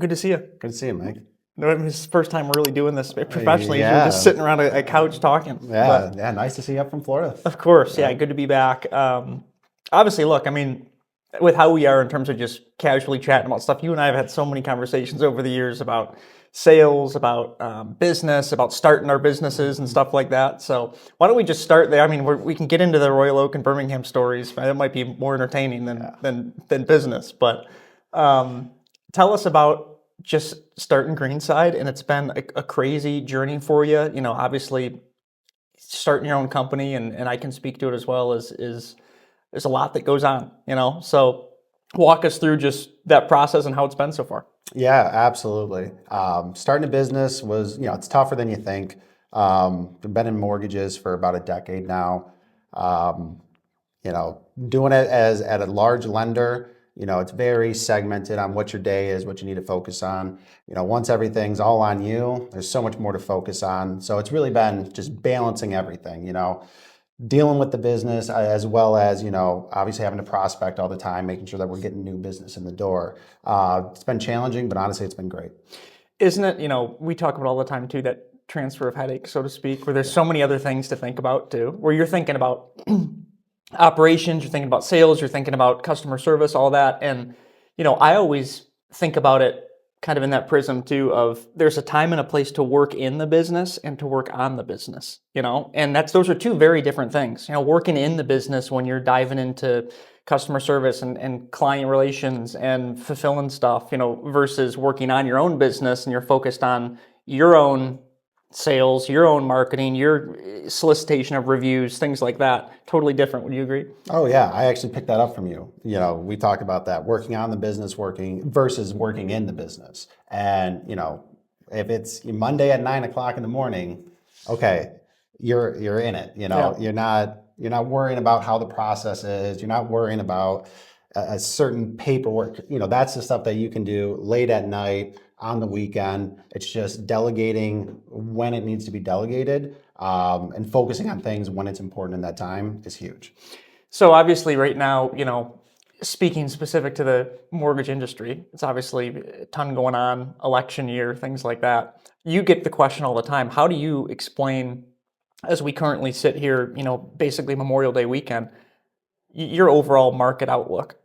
Good to see you. Good to see you, Mike. No, I mean, it's the first time we're really doing this professionally. You're Yeah. just sitting around a couch talking. Yeah, nice to see you up from Florida. Of course, yeah, good to be back. Obviously, look, I mean, with how we are in terms of just casually chatting about stuff, you and I have had so many conversations over the years about sales, about business, about starting our businesses and stuff like that. So why don't we just start there? I mean, we can get into the Royal Oak and Birmingham stories. That might be more entertaining than business. But tell us about just starting Greenside, and it's been a crazy journey for you. You know, obviously starting your own company, and I can speak to it as well, is there's a lot that goes on, you know. So walk us through just that process and how it's been so far. Yeah, absolutely. Starting a business was, it's tougher than you think. I've been in mortgages for about a decade now. Doing it as at a large lender, it's very segmented on what your day is, what you need to focus on. Once everything's all on you, there's so much more to focus on. So it's really been just balancing everything, dealing with the business as well as, obviously having to prospect all the time, making sure that we're getting new business in the door. It's been challenging, but honestly, it's been great. Isn't it, we talk about all the time too, that transfer of headache, so to speak, where there's so many other things to think about too, where you're thinking about operations, you're thinking about sales, you're thinking about customer service, all that. And, I always think about it kind of in that prism too of there's a time and a place to work in the business and to work on the business, and those are two very different things. Working in the business when you're diving into customer service and client relations and fulfilling stuff, versus working on your own business and you're focused on your own sales, your own marketing, your solicitation of reviews, things like that. Totally different. Would you agree? Oh yeah, I actually picked that up from you. We talked about that, working on the business, working versus working in the business. And if it's Monday at 9 o'clock in the morning, okay, you're in it. Yeah. You're not worrying about how the process is. You're not worrying about a certain paperwork. That's the stuff that you can do late at night, on the weekend. It's just delegating when it needs to be delegated, and focusing on things when it's important in that time is huge. So obviously right now, speaking specific to the mortgage industry, it's obviously a ton going on, election year, things like that. You get the question all the time. How do you explain, as we currently sit here, basically Memorial Day weekend, your overall market outlook?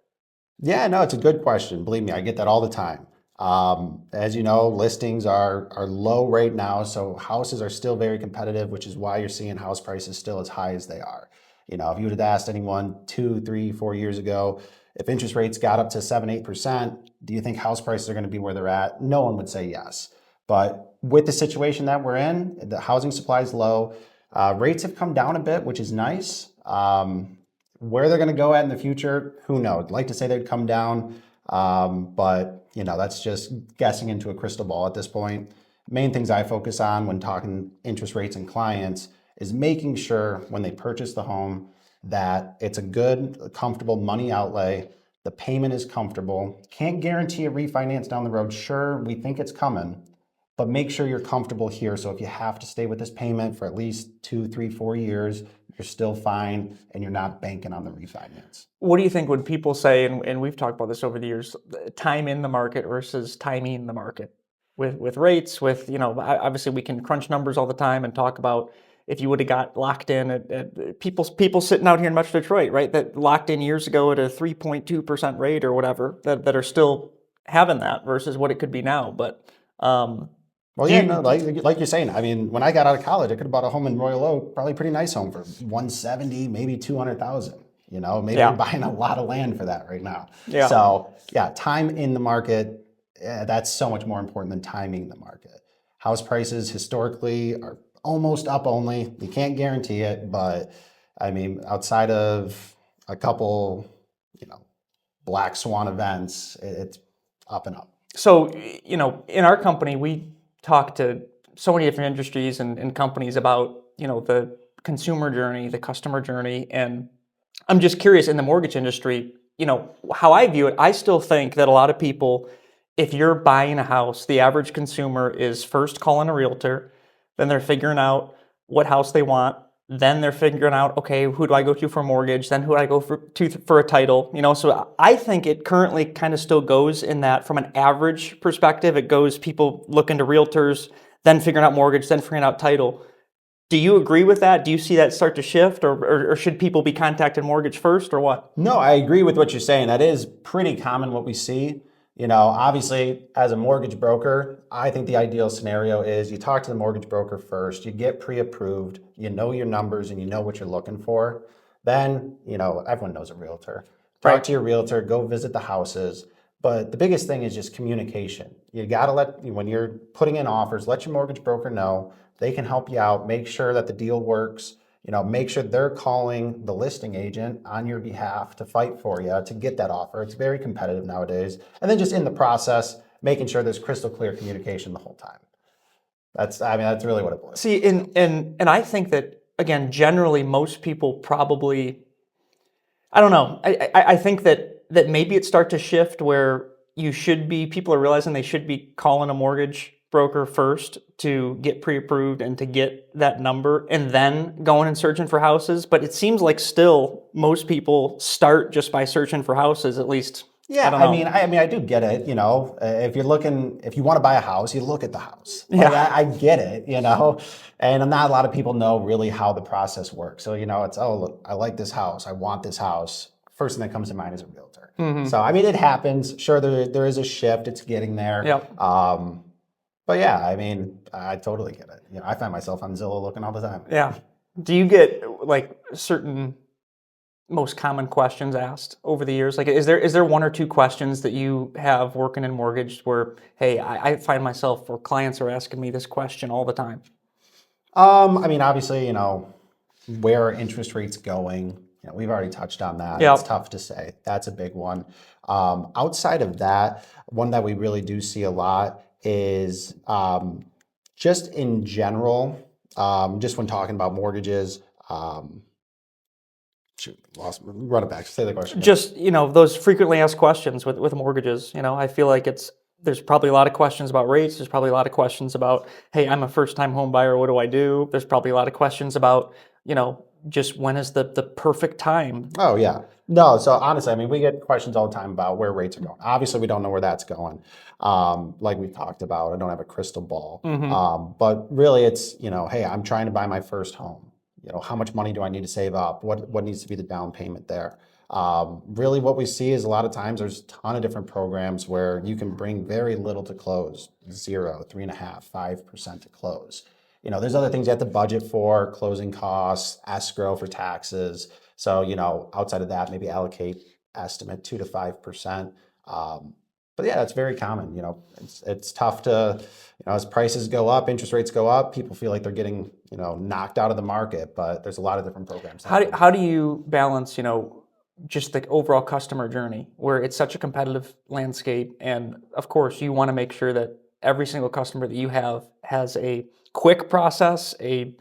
Yeah, no, it's a good question. Believe me, I get that all the time. As you know, listings are low right now, so houses are still very competitive, which is why you're seeing house prices still as high as they are. If you would have asked anyone 2, 3, 4 years ago, if interest rates got up to 7, 8%, do you think house prices are going to be where they're at? No one would say yes. But with the situation that we're in, the housing supply is low. Rates have come down a bit, which is nice. Where they're going to go at in the future, who knows? I'd like to say they'd come down, but that's just guessing into a crystal ball at this point. Main things I focus on when talking interest rates and clients is making sure when they purchase the home that it's a good, comfortable money outlay. The payment is comfortable. Can't guarantee a refinance down the road. Sure, we think it's coming, but make sure you're comfortable here. So if you have to stay with this payment for at least 2, 3, 4 years, you're still fine and you're not banking on the refinance. What do you think when people say, and we've talked about this over the years, time in the market versus timing the market with rates, with, obviously we can crunch numbers all the time and talk about if you would have got locked in at people sitting out here in Metro Detroit, right, that locked in years ago at a 3.2% rate or whatever, that are still having that versus what it could be now. But well, yeah, no, like you're saying, I mean, when I got out of college, I could have bought a home in Royal Oak, probably a pretty nice home for $170,000, maybe $200,000. Maybe I'm buying a lot of land for that right now. Yeah. So yeah, time in the market, that's so much more important than timing the market. House prices historically are almost up only. You can't guarantee it, but I mean, outside of a couple, black swan events, it's up and up. So, in our company, we talk to so many different industries and companies about, the consumer journey, the customer journey. And I'm just curious, in the mortgage industry, how I view it, I still think that a lot of people, if you're buying a house, the average consumer is first calling a realtor, then they're figuring out what house they want, then they're figuring out, okay, who do I go to for a mortgage? Then who do I go for a title? So I think it currently kind of still goes in that from an average perspective, it goes people looking to realtors, then figuring out mortgage, then figuring out title. Do you agree with that? Do you see that start to shift, or should people be contacting mortgage first, or what? No, I agree with what you're saying. That is pretty common what we see. Obviously, as a mortgage broker, I think the ideal scenario is you talk to the mortgage broker first, you get pre-approved, you know your numbers and you know what you're looking for. Then, everyone knows a realtor. Talk to your realtor, go visit the houses. But the biggest thing is just communication. You got to when you're putting in offers, let your mortgage broker know. They can help you out, make sure that the deal works. Make sure they're calling the listing agent on your behalf to fight for you to get that offer. It's very competitive nowadays. And then just in the process, making sure there's crystal clear communication the whole time. That's really what it boils. See, and I think that, again, generally most people probably, I don't know. I think that maybe it start to shift where people are realizing they should be calling a mortgage broker first to get pre-approved and to get that number and then going and searching for houses. But it seems like still most people start just by searching for houses, at least. Yeah, I don't know. I do get it. If you want to buy a house, you look at the house. Like, Yeah. I get it. And not a lot of people know really how the process works. So it's, oh, look, I like this house. I want this house. First thing that comes to mind is a realtor. So it happens. Sure, there is a shift. It's getting there. Yep. But yeah, I totally get it. I find myself on Zillow looking all the time. Yeah. Do you get like certain most common questions asked over the years? Like, is there one or two questions that you have working in mortgage where, hey, I find myself or clients are asking me this question all the time? Obviously, where are interest rates going? We've already touched on that. Yep. It's tough to say. That's a big one. Outside of that, one that we really do see a lot is just in general, just when talking about mortgages. Run it back. Say the question. Just, those frequently asked questions with mortgages. I feel like there's probably a lot of questions about rates. There's probably a lot of questions about, hey, I'm a first-time home buyer. What do I do? There's probably a lot of questions about, just when is the perfect time? Oh, yeah. No, so honestly, we get questions all the time about where rates are going. Obviously, we don't know where that's going. Like we've talked about, I don't have a crystal ball. But really it's, hey, I'm trying to buy my first home. How much money do I need to save up? What needs to be the down payment there? Really what we see is a lot of times there's a ton of different programs where you can bring very little to close, 0, 3.5%, 5% to close. There's other things you have to budget for, closing costs, escrow for taxes. So, outside of that, maybe allocate estimate 2 to 5%. But yeah, that's very common. It's tough to, as prices go up, interest rates go up, people feel like they're getting, knocked out of the market, but there's a lot of different programs. How do you balance, just the overall customer journey where it's such a competitive landscape? And of course, you want to make sure that every single customer that you have has a quick process, a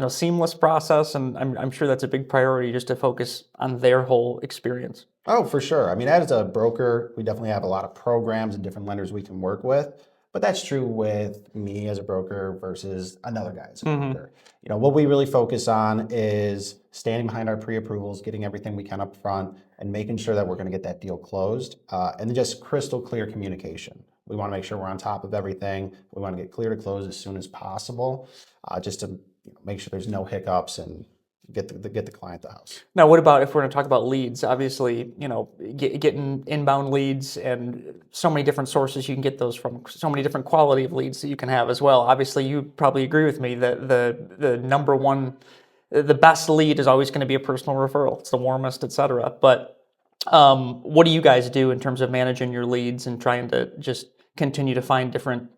seamless process, and I'm sure that's a big priority just to focus on their whole experience. Oh, for sure. As a broker, we definitely have a lot of programs and different lenders we can work with. But that's true with me as a broker versus another guy as a broker. What we really focus on is standing behind our pre-approvals, getting everything we can up front, and making sure that we're going to get that deal closed. And then just crystal clear communication. We want to make sure we're on top of everything. We want to get clear to close as soon as possible, just to make sure there's no hiccups and get the client the house. Now, what about if we're going to talk about leads? Obviously, getting inbound leads and so many different sources you can get those from, so many different quality of leads that you can have as well. Obviously, you probably agree with me that the number one, the best lead is always going to be a personal referral. It's the warmest, et cetera. But what do you guys do in terms of managing your leads and trying to just continue to find different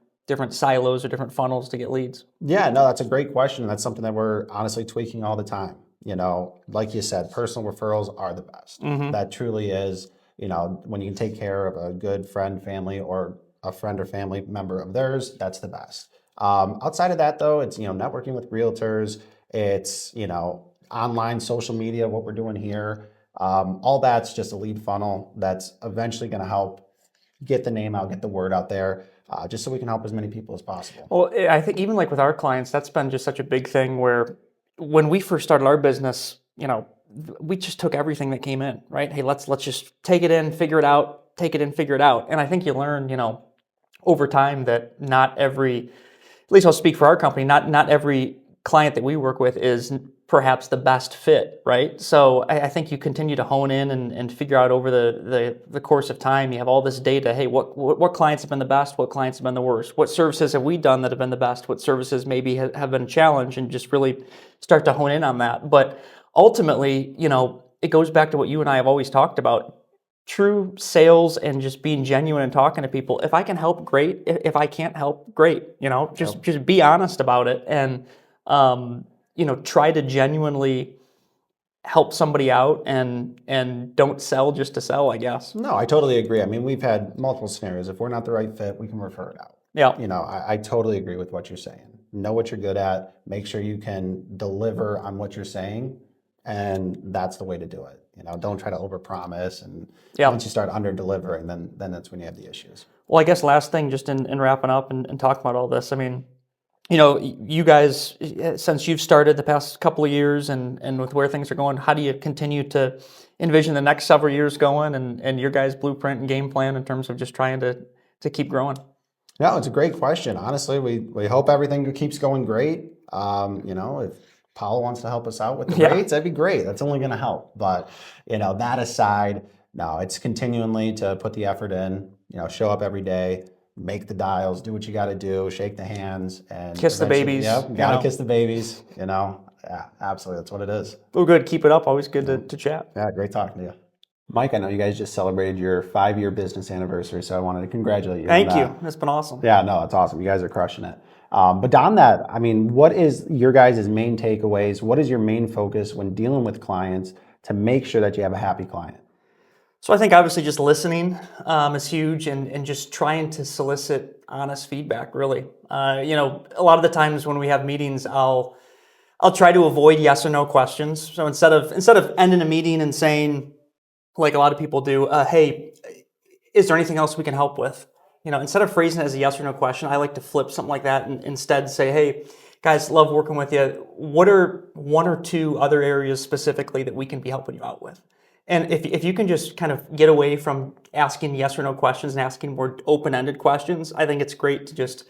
silos or different funnels to get leads? Yeah, no, that's a great question. That's something that we're honestly tweaking all the time. Like you said, personal referrals are the best. That truly is, when you can take care of a good friend, family, or a friend or family member of theirs, that's the best. Outside of that, though, it's, networking with realtors. It's, online social media, what we're doing here. All that's just a lead funnel that's eventually going to help get the name out, get the word out there, just so we can help as many people as possible. Well, I think even like with our clients, that's been just such a big thing where when we first started our business, we just took everything that came in, right? Hey, let's just take it in, figure it out, take it in, figure it out. And I think you learn, over time that not every, at least I'll speak for our company, not every client that we work with is perhaps the best fit, right? So I think you continue to hone in and figure out over the course of time. You have all this data. Hey, what clients have been the best? What clients have been the worst? What services have we done that have been the best? What services maybe have been a challenge? And just really start to hone in on that. But ultimately, it goes back to what you and I have always talked about. True sales and just being genuine and talking to people. If I can help, great. If I can't help, great. Just be honest about it and try to genuinely help somebody out and don't sell just to sell, I guess. No, I totally agree. I mean, we've had multiple scenarios. If we're not the right fit, we can refer it out. Yeah. I totally agree with what you're saying. Know what you're good at. Make sure you can deliver on what you're saying, and that's the way to do it. Don't try to overpromise, and once you start under-delivering, then that's when you have the issues. Well, I guess last thing, just in wrapping up and talking about all this, I mean, you guys, since you've started the past couple of years and with where things are going, how do you continue to envision the next several years going and your guys' blueprint and game plan in terms of just trying to keep growing? No, it's a great question. Honestly, we hope everything keeps going great. If Paolo wants to help us out with the rates, that'd be great. That's only going to help. But, that aside, no, it's continually to put the effort in, show up every day, make the dials, do what you got to do, shake the hands, and kiss the babies. Yep, got to kiss the babies. Yeah, absolutely. That's what it is. Well, good. Keep it up. Always good to chat. Yeah, great talking to you. Mike, I know you guys just celebrated your 5-year business anniversary, so I wanted to congratulate you. Thank you. That's been awesome. Yeah, no, it's awesome. You guys are crushing it. But on that, I mean, what is your guys' main takeaways? What is your main focus when dealing with clients to make sure that you have a happy client? So I think obviously just listening is huge and just trying to solicit honest feedback, really. A lot of the times when we have meetings, I'll try to avoid yes or no questions. So instead of ending a meeting and saying, like a lot of people do, hey, is there anything else we can help with? Instead of phrasing it as a yes or no question, I like to flip something like that and instead say, hey, guys, love working with you. What are 1 or 2 other areas specifically that we can be helping you out with? And if you can just kind of get away from asking yes or no questions and asking more open-ended questions, I think it's great to just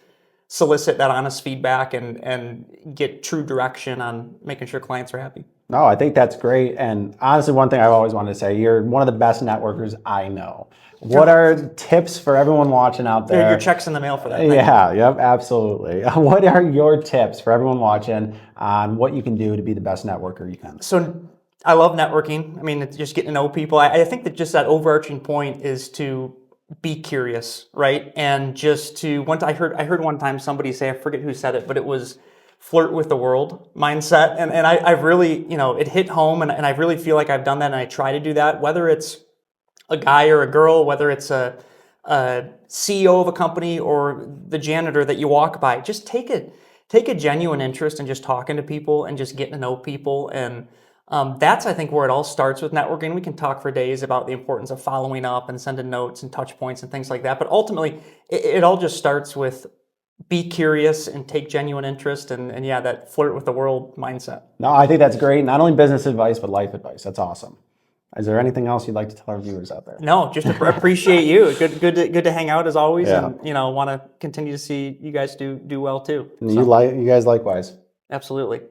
solicit that honest feedback and get true direction on making sure clients are happy. No, I think that's great. And honestly, one thing I've always wanted to say, you're one of the best networkers I know. What are tips for everyone watching out there? Your check's in the mail for that. Yeah, yep, absolutely. What are your tips for everyone watching on what you can do to be the best networker you can? So I love networking. I mean, it's just getting to know people. I think that just that overarching point is to be curious, right? And just to, I heard one time somebody say, I forget who said it, but it was flirt with the world mindset. And I've really, it hit home and I really feel like I've done that and I try to do that, whether it's a guy or a girl, whether it's a CEO of a company or the janitor that you walk by. Just take a genuine interest in just talking to people and just getting to know people. And that's, I think, where it all starts with networking. We can talk for days about the importance of following up and sending notes and touch points and things like that. But ultimately, it all just starts with be curious and take genuine interest and that flirt with the world mindset. No, I think that's great. Not only business advice, but life advice. That's awesome. Is there anything else you'd like to tell our viewers out there? No, just appreciate you. Good to hang out as always, and want to continue to see you guys do well too. You guys likewise. Absolutely.